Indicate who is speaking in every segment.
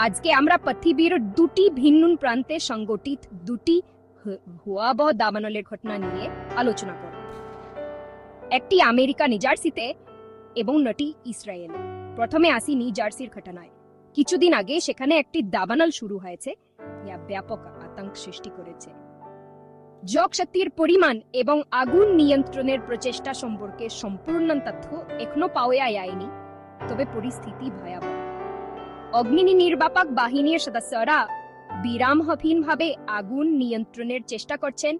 Speaker 1: আজকে আমরা পৃথিবীর দুটি ভিন্ন প্রান্তে সংগঠিত দুটি ভয়াবহ দাবানলের ঘটনা নিয়ে আলোচনা করব। একটি আমেরিকা নিউজার্সিতে এবং নটি ইসরায়েলে। প্রথমে আসি নিউজার্সির ঘটনায়। কিছুদিন আগে সেখানে একটি দাবানল শুরু হয়েছে, যা ব্যাপক আতঙ্ক সৃষ্টি করেছে। যোগশক্তির পরিমাণ এবং আগুন নিয়ন্ত্রণের প্রচেষ্টা সম্পর্কে সম্পূর্ণ তথ্য এখনো পাওয়া যায়নি, তবে পরিস্থিতি ভয়াবহ। অগ্নি নির্বাপক বাহিনীর সদস্যরা বিরামহীনভাবে আগুন নিয়ন্ত্রণের চেষ্টা করছেন,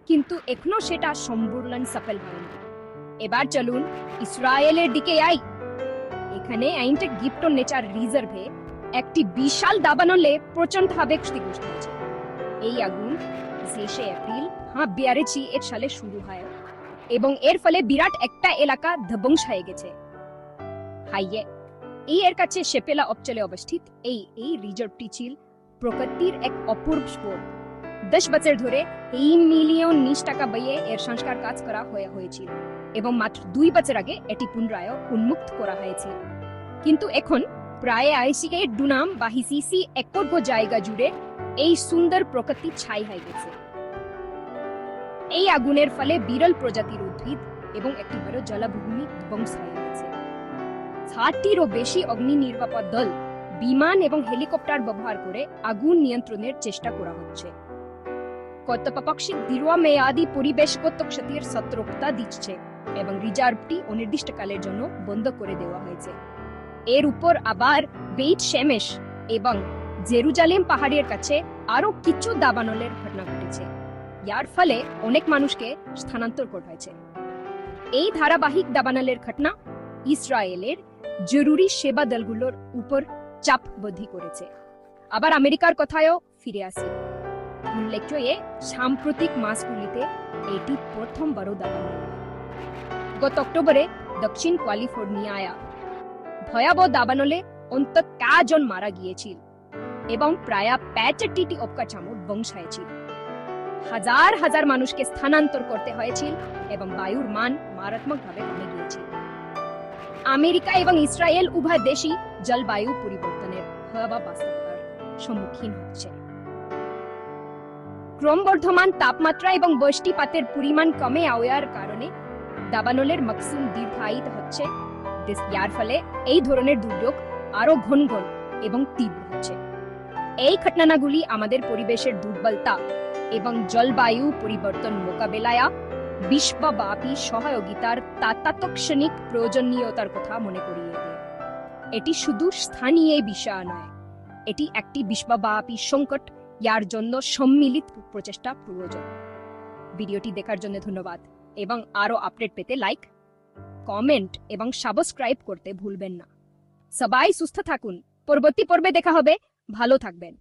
Speaker 1: কিন্তু এখনো সেটা সম্পূর্ণ সফল হয়নি। এবার চলুন ইসরায়েলের দিকে যাই। এখানে আইনটেক গিফটন নেচার রিজার্ভে একটি বিশাল দাবানলে প্রচন্ড আবেগ সৃষ্টি হয়েছে। এই আগুন ২৬ এপ্রিল ২০২২ সালে শুরু হয় এবং এর ফলে বিরাট একটা এলাকা ধ্বংস হয়ে গেছে। হাইয়ে এই এর কাছে শেপেলা অঞ্চলে অবস্থিত এই রিজার্ভটি ছিল প্রকৃতির এক অপূর্ব স্পোর্ট। 10 বছর ধরে 3 মিলিয়ন টাকা ব্যয়ে এর সংস্কার কাজ করা হয়েছিল এবং মাত্র 2 বছর আগে এটি পুনরায় উন্মুক্ত করা হয়েছিল। কিন্তু এখন প্রায় 80 ডুনাম বা হিসিসি একর জায়গা জুড়ে এই সুন্দর প্রকৃতি ছাই হয়ে গেছে। এই আগুনের ফলে বিরল প্রজাতির উদ্ভিদ এবং একটি বড় জলাভূমি ধ্বংস হয়ে গেছে। 60টিরও বেশি অগ্নি নির্বাপক দল, বিমান এবং হেলিকপ্টার ব্যবহার করে আগুন নিয়ন্ত্রণের চেষ্টা করা হচ্ছে। কর্তৃপক্ষ দীর্ঘমেয়াদী পরিবেশগত ক্ষতির সতর্কতা দিচ্ছে এবং রিজার্ভটি অনির্দিষ্টকালের জন্য বন্ধ করে দেওয়া হয়েছে। এর উপর আবার বেইট শেমেশ এবং জেরুজালেম পাহাড়ের কাছে আরো কিছু দাবানলের ঘটনা ঘটেছে। ইয়ার ফলে অনেক মানুষকে স্থানান্তর করা হয়েছে। এই ধারাবাহিক দাবানলের ঘটনা ইসরায়েলের জরুরি সেবা দলগুলোর উপর চাপ বৃদ্ধি করেছে। আবার আমেরিকার কথায়ও ফিরে আসি। উল্লেখ্য, সাম্প্রতিক মাসগুলিতে এটি প্রথম বড় দাবানল। গত অক্টোবরে দক্ষিণ ক্যালিফোর্নিয়ায় ভয়াবহ দাবানলে অন্তত 4 জন মারা গিয়েছিল এবং প্রায় 65টি অবকাঠামো ধ্বংস হয়েছিল। হাজার হাজার মানুষকে স্থানান্তর করতে হয়েছিল এবং বায়ুর মান মারাত্মকভাবে কমে গিয়েছিল। আমেরিকা এবং ইসরায়েল উভয় দেশই জলবায়ু পরিবর্তনের ভয়াবহ বাস্তবতার সম্মুখীন হচ্ছে। ক্রমবর্ধমান তাপমাত্রা এবং বৃষ্টিপাতের পরিমাণ কমে যাওয়ার কারণে দাবানলের মৌসুম দীর্ঘায়িত হচ্ছে। যার ফলে এই ধরনের দুর্যোগ আরো ঘন এবং তীব্র হচ্ছে। এই ঘটনাগুলি আমাদের পরিবেশের দুর্বলতা এবং জলবায়ু পরিবর্তন মোকাবেলায় বিশ্বব্যাপী সহযোগিতার তাৎক্ষণিক প্রয়োজনীয়তার কথা মনে করিয়ে দেয়। এটি শুধু স্থানীয় বিষয় নয়, এটি একটি বিশ্বব্যাপী সংকট, যার জন্য সম্মিলিত প্রচেষ্টা প্রয়োজন। ভিডিওটি দেখার জন্য ধন্যবাদ এবং আরো আপডেট পেতে লাইক, কমেন্ট এবং সাবস্ক্রাইব করতে ভুলবেন না। সবাই সুস্থ থাকুন। পরবর্তী পর্বে দেখা হবে। ভালো থাকবেন।